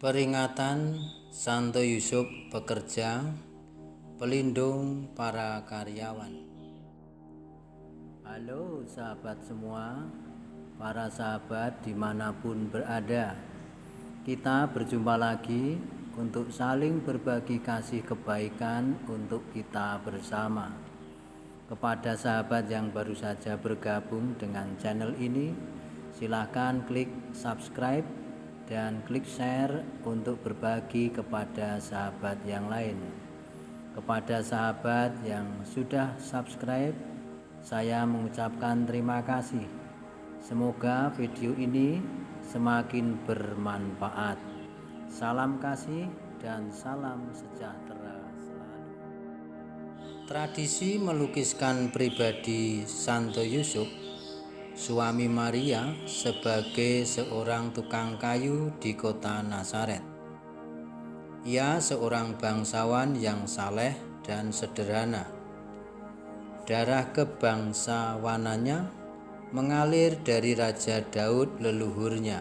Peringatan Santo Yusuf Pekerja, pelindung para karyawan. Halo sahabat semua, para sahabat dimanapun berada. Kita berjumpa lagi untuk saling berbagi kasih kebaikan untuk kita bersama. Kepada sahabat yang baru saja bergabung dengan channel ini, silakan klik subscribe dan klik share untuk berbagi kepada sahabat yang lain. Kepada sahabat yang sudah subscribe, saya mengucapkan terima kasih. Semoga video ini semakin bermanfaat. Salam kasih dan salam sejahtera selalu. Tradisi melukiskan pribadi Santo Yusuf, suami Maria, sebagai seorang tukang kayu di kota Nazaret. Ia seorang bangsawan yang saleh dan sederhana. Darah kebangsawanannya mengalir dari Raja Daud leluhurnya.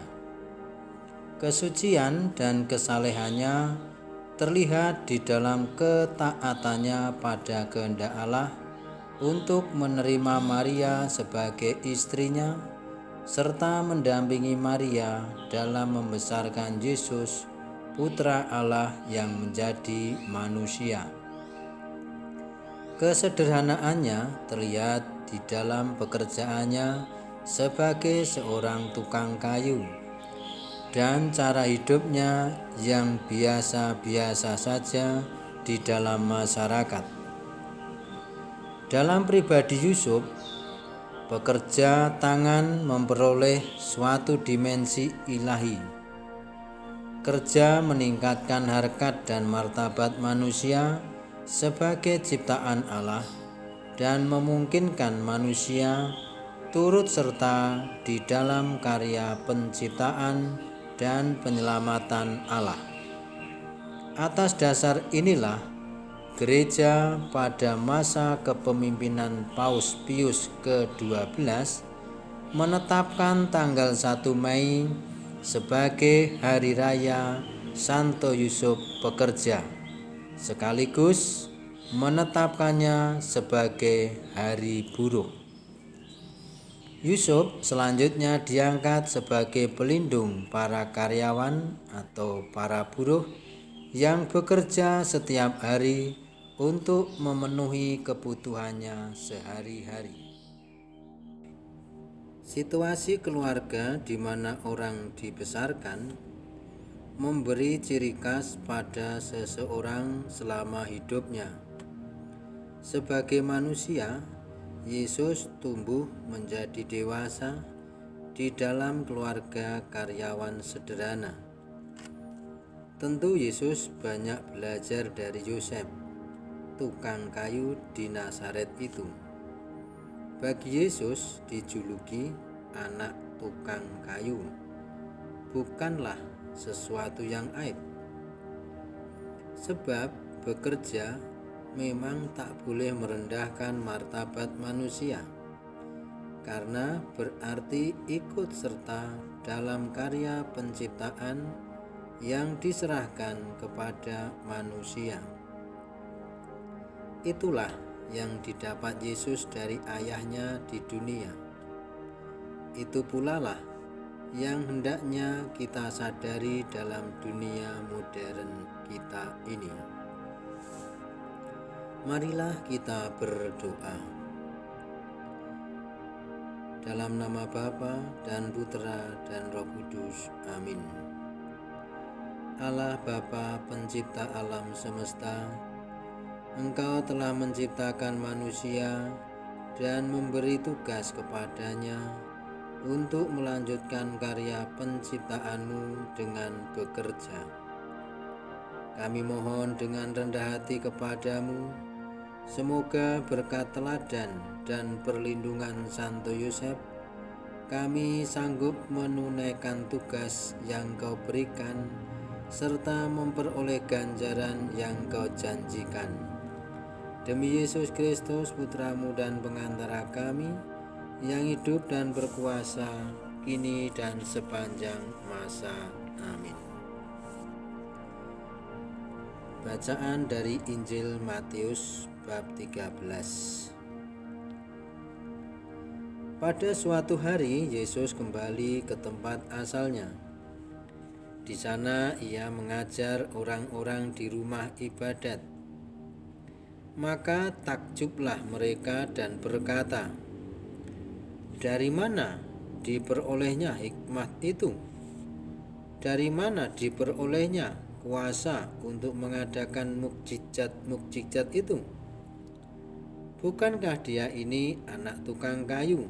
Kesucian dan kesalehannya terlihat di dalam ketaatannya pada kehendak Allah untuk menerima Maria sebagai istrinya, serta mendampingi Maria dalam membesarkan Yesus, Putra Allah yang menjadi manusia. Kesederhanaannya terlihat di dalam pekerjaannya sebagai seorang tukang kayu dan cara hidupnya yang biasa-biasa saja di dalam masyarakat. Dalam pribadi Yusuf, pekerja tangan memperoleh suatu dimensi ilahi. Kerja meningkatkan harkat dan martabat manusia sebagai ciptaan Allah dan memungkinkan manusia turut serta di dalam karya penciptaan dan penyelamatan Allah. Atas dasar inilah, gereja pada masa kepemimpinan Paus Pius ke-12 menetapkan tanggal 1 Mei sebagai Hari Raya Santo Yusuf Pekerja, sekaligus menetapkannya sebagai hari buruh. Yusuf selanjutnya diangkat sebagai pelindung para karyawan atau para buruh yang bekerja setiap hari untuk memenuhi kebutuhannya sehari-hari. Situasi keluarga di mana orang dibesarkan memberi ciri khas pada seseorang selama hidupnya. Sebagai manusia, Yesus tumbuh menjadi dewasa di dalam keluarga karyawan sederhana. Tentu Yesus banyak belajar dari Yosef, tukang kayu di Nazaret itu. Bagi Yesus dijuluki anak tukang kayu bukanlah sesuatu yang aib. Sebab bekerja memang tak boleh merendahkan martabat manusia, karena berarti ikut serta dalam karya penciptaan yang diserahkan kepada manusia. Itulah yang didapat Yesus dari ayahnya di dunia. Itu pula lah yang hendaknya kita sadari dalam dunia modern kita ini. Marilah kita berdoa. Dalam nama Bapa dan Putra dan Roh Kudus. Amin. Allah Bapa pencipta alam semesta, Engkau telah menciptakan manusia dan memberi tugas kepadanya untuk melanjutkan karya penciptaan-Mu dengan bekerja. Kami mohon dengan rendah hati kepadamu, semoga berkat teladan dan perlindungan Santo Yusuf, kami sanggup menunaikan tugas yang Kau berikan serta memperoleh ganjaran yang Kau janjikan. Demi Yesus Kristus, Putra-Mu dan pengantara kami, yang hidup dan berkuasa kini dan sepanjang masa. Amin. Bacaan dari Injil Matius bab 13. Pada suatu hari Yesus kembali ke tempat asalnya. Di sana ia mengajar orang-orang di rumah ibadat. Maka takjublah mereka dan berkata, "Dari mana diperolehnya hikmat itu? Dari mana diperolehnya kuasa untuk mengadakan mukjizat itu? Bukankah dia ini anak tukang kayu?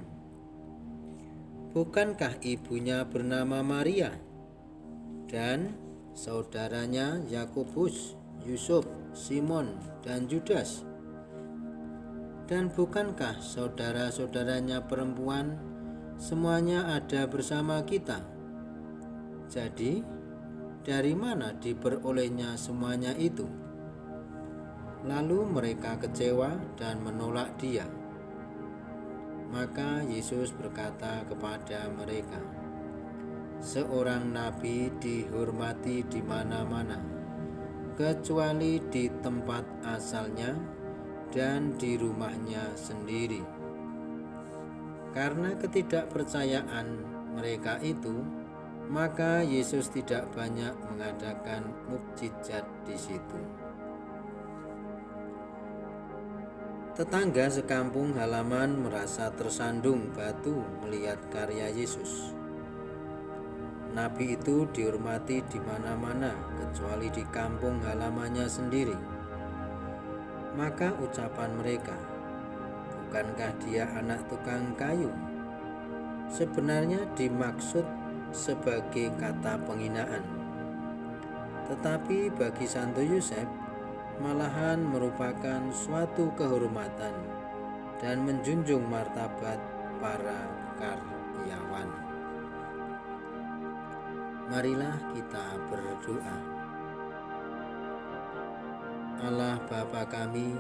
Bukankah ibunya bernama Maria dan saudaranya Yakobus, Yusuf, Simon, dan Yudas? Dan bukankah saudara-saudaranya perempuan semuanya ada bersama kita? Jadi, dari mana diperolehnya semuanya itu?" Lalu mereka kecewa dan menolak dia. Maka Yesus berkata kepada mereka, "Seorang nabi dihormati di mana-mana, kecuali di tempat asalnya dan di rumahnya sendiri." Karena ketidakpercayaan mereka itu, maka Yesus tidak banyak mengadakan mukjizat di situ. Tetangga sekampung halaman merasa tersandung batu melihat karya Yesus. Nabi itu dihormati di mana-mana kecuali di kampung halamannya sendiri. Maka ucapan mereka, "Bukankah dia anak tukang kayu?" sebenarnya dimaksud sebagai kata penghinaan. Tetapi bagi Santo Yosef malahan merupakan suatu kehormatan dan menjunjung martabat para karyawan. Marilah kita berdoa. Allah Bapa kami,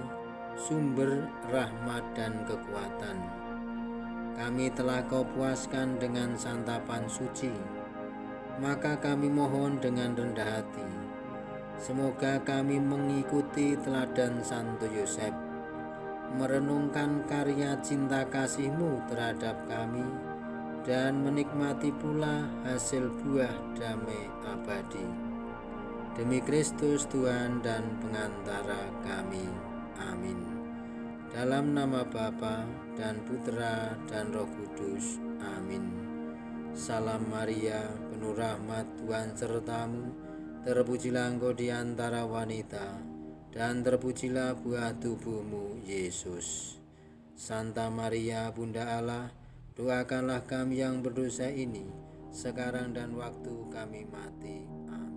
sumber rahmat dan kekuatan, kami telah Kau puaskan dengan santapan suci, maka kami mohon dengan rendah hati, semoga kami mengikuti teladan Santo Yosef, merenungkan karya cinta kasih-Mu terhadap kami, dan menikmati pula hasil buah damai abadi. Demi Kristus Tuhan dan pengantara kami. Amin. Dalam nama Bapa dan Putra dan Roh Kudus. Amin. Salam Maria, penuh rahmat, Tuhan sertamu. Terpujilah engkau di antara wanita, dan terpujilah buah tubuhmu, Yesus. Santa Maria, Bunda Allah, doakanlah kami yang berdosa ini, sekarang dan waktu kami mati. Amin.